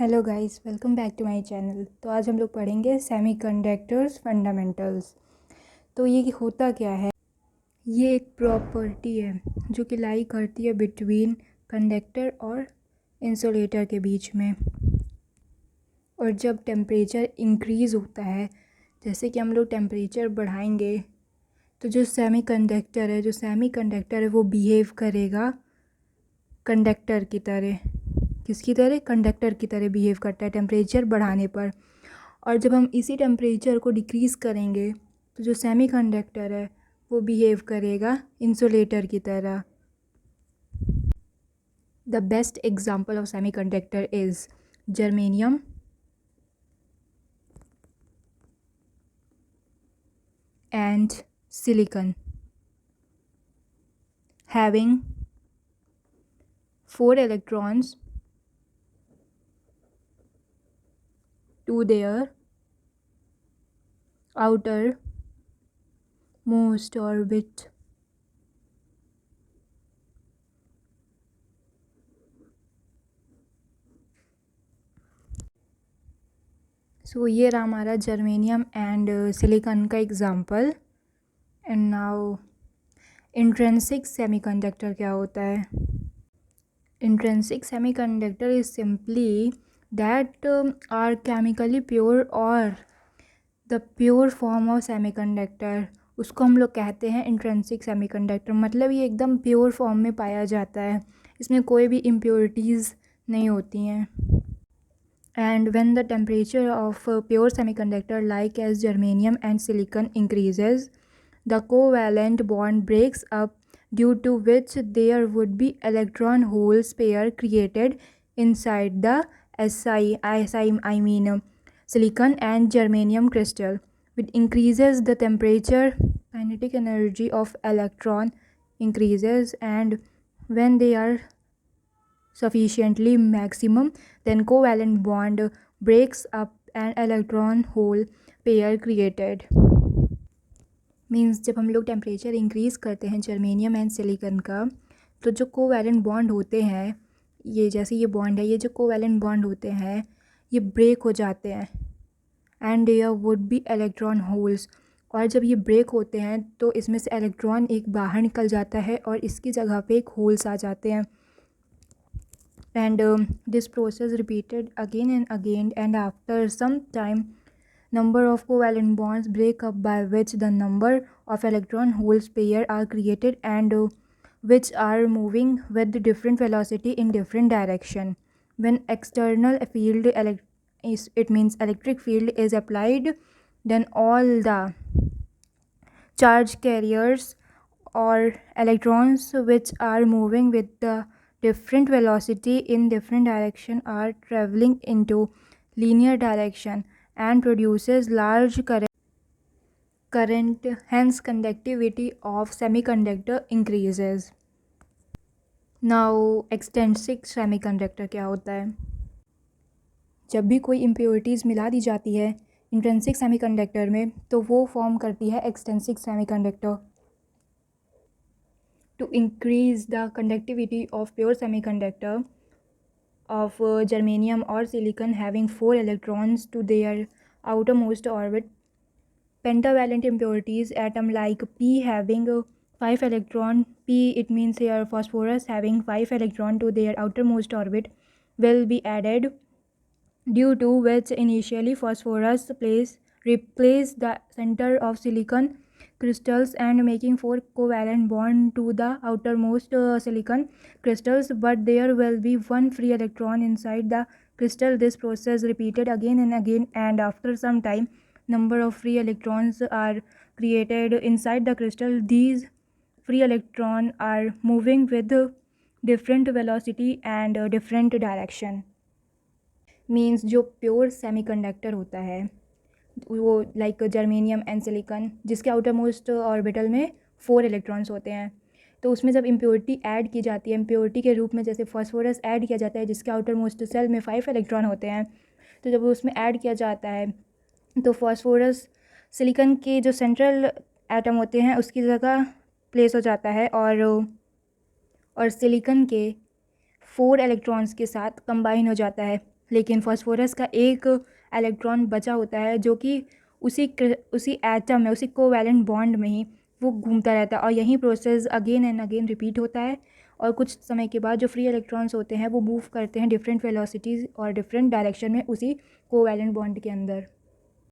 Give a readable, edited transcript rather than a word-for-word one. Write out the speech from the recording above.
Hello guys, welcome back to my channel. तो आज हम लोग पढ़ेंगे सेमीकंडक्टर्स फंडामेंटल्स। तो ये होता क्या है? ये एक प्रॉपर्टी है जो कि लाई करती है बिटवीन कंडक्टर और इंसुलेटर के बीच में। और जब टेम्परेचर इंक्रीज़ होता है, जैसे कि हम लोग टेम्परेचर बढ़ाएंगे, तो जो सेमीकंडक्टर है वो बिहेव करेगा कंडक्टर की तरह। किसकी तरह? कंडक्टर की तरह बिहेव करता है टेम्परेचर बढ़ाने पर। और जब हम इसी टेम्परेचर को डिक्रीज़ करेंगे तो जो सेमीकंडक्टर है वो बिहेव करेगा इंसुलेटर की तरह। The best example of semiconductor is germanium and silicon having 4 electrons to their outermost orbit. सो ये रहा हमारा जर्मेनियम एंड सिलिकॉन का example. And now intrinsic semiconductor क्या होता है? Intrinsic semiconductor is simply that are chemically pure or the pure form of semiconductor। उसको हम लोग कहते हैं इंट्रेंसिक सेमीकंडक्टर। मतलब ये एकदम प्योर फॉर्म में पाया जाता है, इसमें कोई भी इम्प्योरिटीज़ नहीं होती हैं। And when the temperature of pure semiconductor like as germanium and silicon increases, the covalent bond breaks up, due to which there would be electron hole pair created inside the silicon and germanium crystal, which increases the temperature. Kinetic energy of electron increases, and when they are sufficiently maximum, then covalent bond breaks up and electron hole pair created। Means जब हम लोग temperature increase करते हैं germanium and silicon का, तो जो covalent bond होते हैं, ये जैसे ये बॉन्ड है, ये जो कोवैलेंट बॉन्ड होते हैं ये ब्रेक हो जाते हैं and there would be electron holes. और जब ये ब्रेक होते हैं तो इसमें से इलेक्ट्रॉन एक बाहर निकल जाता है और इसकी जगह पे एक होल्स आ जाते हैं। And this process repeated again and again, and after some time number of covalent bonds break up, by which the number of electron holes pair are created, and which are moving with different velocity in different direction. When external field it means electric field is applied, then all the charge carriers or electrons which are moving with the different velocity in different direction are traveling into linear direction and produces large current, hence conductivity of semiconductor increases. Now extrinsic semiconductor क्या होता है? जब भी कोई impurities मिला दी जाती है intrinsic semiconductor में, तो वो फॉर्म करती है extrinsic semiconductor. To increase the conductivity of pure semiconductor of germanium or silicon having 4 electrons to their outermost orbit, pentavalent impurities atom like P having 5 electron, P it means here phosphorus having 5 electron to their outermost orbit, will be added, due to which initially phosphorus replace the center of silicon crystals and making 4 covalent bond to the outermost silicon crystals, but there will be one free electron inside the crystal. This process repeated again and again, and after some time number of free electrons are created inside the crystal. These free electrons are moving with different velocity and different direction। Means जो pure semiconductor होता है वो like germanium and silicon, जिसके outer most orbital में 4 electrons होते हैं, तो उसमें जब इम्प्योरिटी ऐड की जाती है, इम्प्योरिटी के रूप में जैसे फॉस्फोरस ऐड किया जाता है जिसके आउटर मोस्ट सेल में 5 इलेक्ट्रॉन होते हैं, तो जब उसमें ऐड किया जाता है तो फॉस्फोरस सिलिकॉन के जो सेंट्रल एटम होते हैं उसकी जगह प्लेस हो जाता है और सिलिकॉन के 4 इलेक्ट्रॉन्स के साथ कंबाइन हो जाता है। लेकिन फास्फोरस का एक इलेक्ट्रॉन बचा होता है जो कि उसी एटम में, उसी कोवैलेंट बॉन्ड में ही वो घूमता रहता है और यही process again and again repeat होता है। और कुछ समय के बाद जो फ्री इलेक्ट्रॉन्स होते हैं वो मूव करते हैं डिफरेंट वेलोसिटीज़ और डिफरेंट डायरेक्शन में उसी कोवैलेंट बॉन्ड के अंदर।